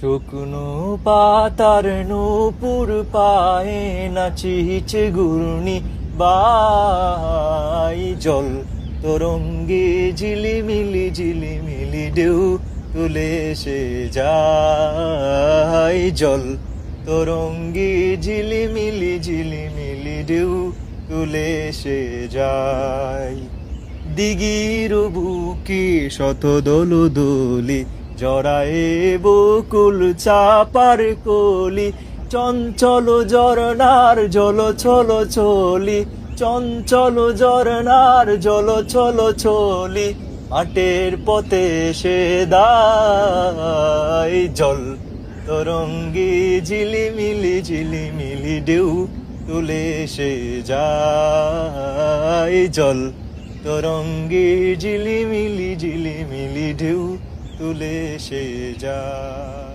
শুকনো পাতার নূপুর পায়ে নাচিছে ঘূর্ণি বাই জল তরঙ্গে ঝিলিমিলি ঢেউ তুলে সে যায় জল তরঙ্গে ঝিলিমিলি ঢেউ তুলে সে যায় দিঘির বুকে শত দোলি জড়ায়ে বকুল চাপার কলি চঞ্চল ঝরনার জল ছলো ছলি চঞ্চল ঝরনার জল ছলো ছলি মাঠের পথে সে দায় জল তরঙ্গে ঝিলিমিলি ঢেউ তুলে সে যায় জল তরঙ্গে ঝিলিমিলি ঢেউ তুলে সে যায়।